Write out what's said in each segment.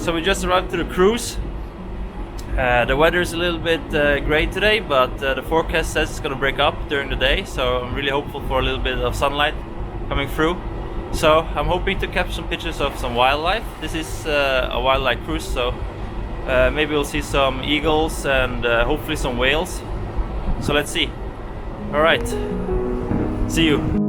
So we just arrived to the cruise. The weather is a little bit gray today, but the forecast says it's going to break up during the day, so I'm really hopeful for a little bit of sunlight coming through. So I'm hoping to capture some pictures of some wildlife. This is a wildlife cruise, so maybe we'll see some eagles and hopefully some whales. So let's see. Alright, see you.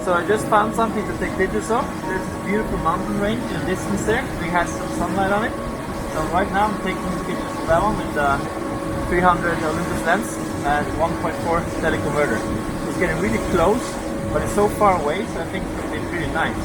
So I just found something to take pictures of. There's this beautiful mountain range in the distance there. We had some sunlight on it. So right now I'm taking pictures of that one with the 300 Olympus lens and 1.4 teleconverter. It's getting really close, but it's so far away, so I think it's going to be pretty nice.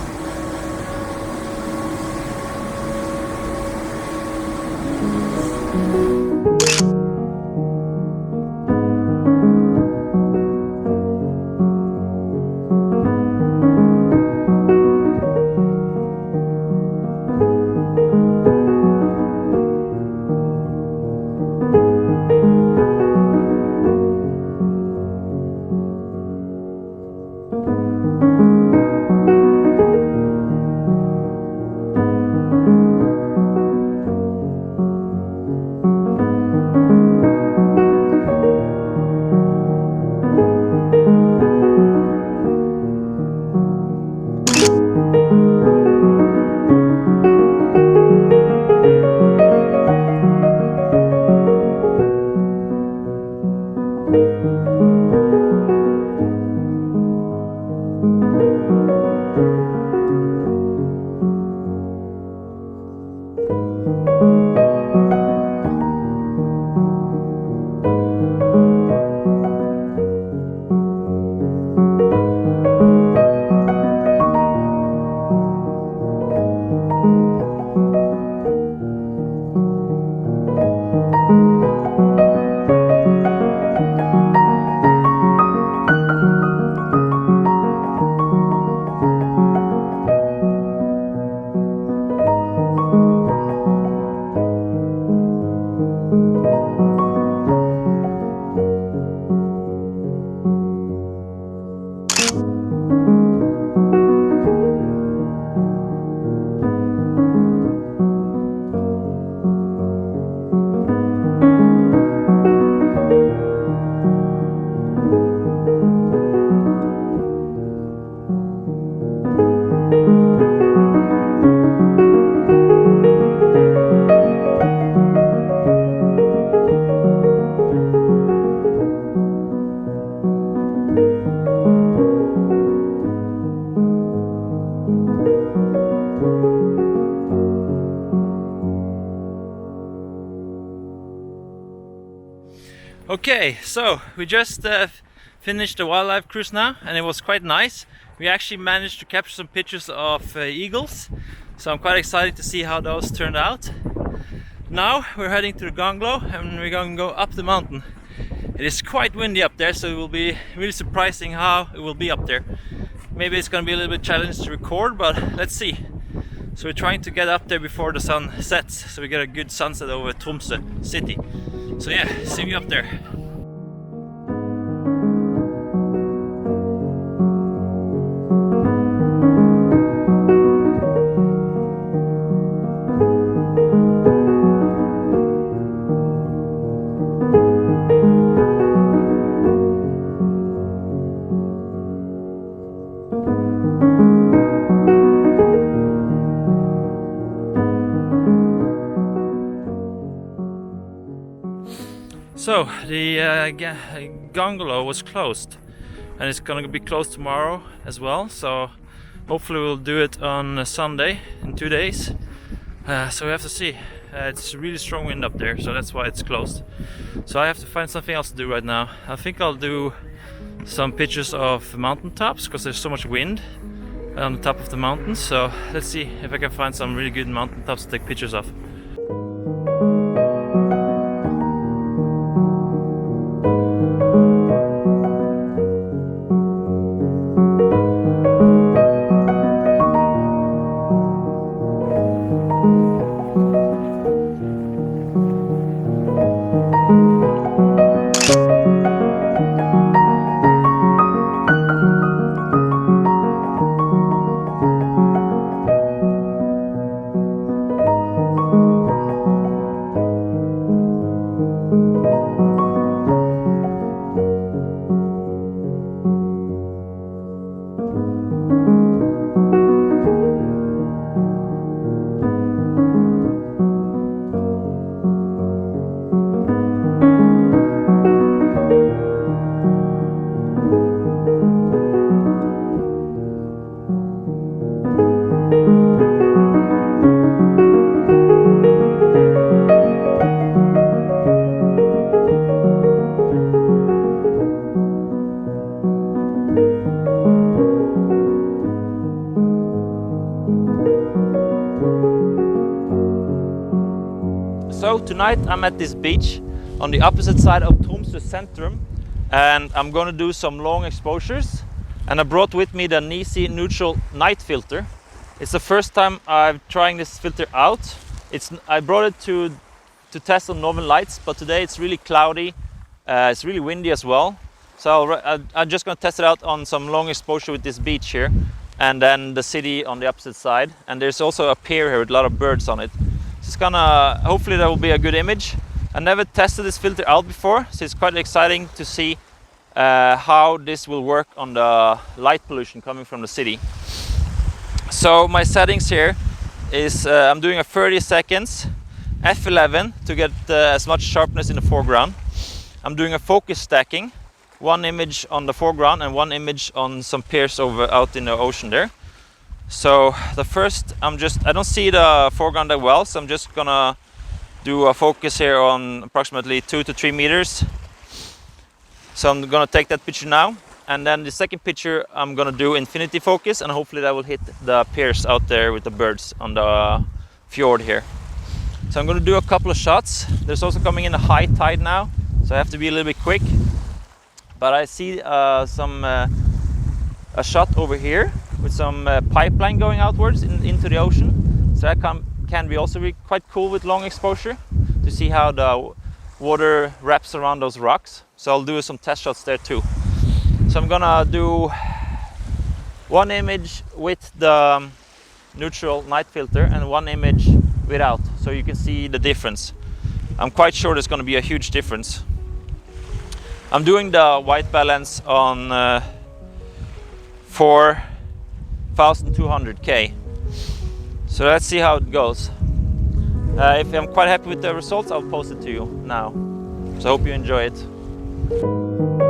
Okay, so we just finished the wildlife cruise now, and it was quite nice. We actually managed to capture some pictures of eagles, so I'm quite excited to see how those turned out. Now we're heading to the Ganglo and we're going to go up the mountain. It is quite windy up there, so it will be really surprising how it will be up there. Maybe it's going to be a little bit challenging to record, but let's see. So we're trying to get up there before the sun sets, so we get a good sunset over Tromsø city. So yeah, see me up there. So the Ganglo was closed, and it's gonna be closed tomorrow as well, so hopefully we'll do it on Sunday in 2 days. So we have to see. It's a really strong wind up there, so that's why it's closed. So I have to find something else to do right now. I think I'll do some pictures of mountaintops because there's so much wind on the top of the mountains. So let's see if I can find some really good mountaintops to take pictures of. tonight I'm at this beach on the opposite side of Tromsø Centrum, and I'm gonna do some long exposures. And I brought with me the NiSi neutral night filter. It's the first time I'm trying this filter out. I brought it to test on northern lights, but today it's really cloudy. It's really windy as well. So I'm just gonna test it out on some long exposure with this beach here, and then the city on the opposite side. And there's also a pier here with a lot of birds on it. It's gonna, hopefully that will be a good image. I never tested this filter out before, so it's quite exciting to see how this will work on the light pollution coming from the city. So my settings here is I'm doing a 30 seconds f11 to get as much sharpness in the foreground. I'm doing a focus stacking, one image on the foreground and one image on some piers out in the ocean there. So the first, I don't see the foreground that well, so I'm just gonna do a focus here on approximately 2 to 3 meters. So I'm gonna take that picture now, and then the second picture I'm gonna do infinity focus, and hopefully that will hit the piers out there with the birds on the fjord here. So I'm gonna do a couple of shots. There's also coming in a high tide now, so I have to be a little bit quick. But I see a shot over here with some pipeline going outwards into the ocean. So that can be also quite cool with long exposure to see how the water wraps around those rocks. So I'll do some test shots there too. So I'm gonna do one image with the neutral night filter and one image without, so you can see the difference. I'm quite sure there's gonna be a huge difference. I'm doing the white balance on 4200K. So let's see how it goes. If I'm quite happy with the results, I'll post it to you now. So I hope you enjoy it.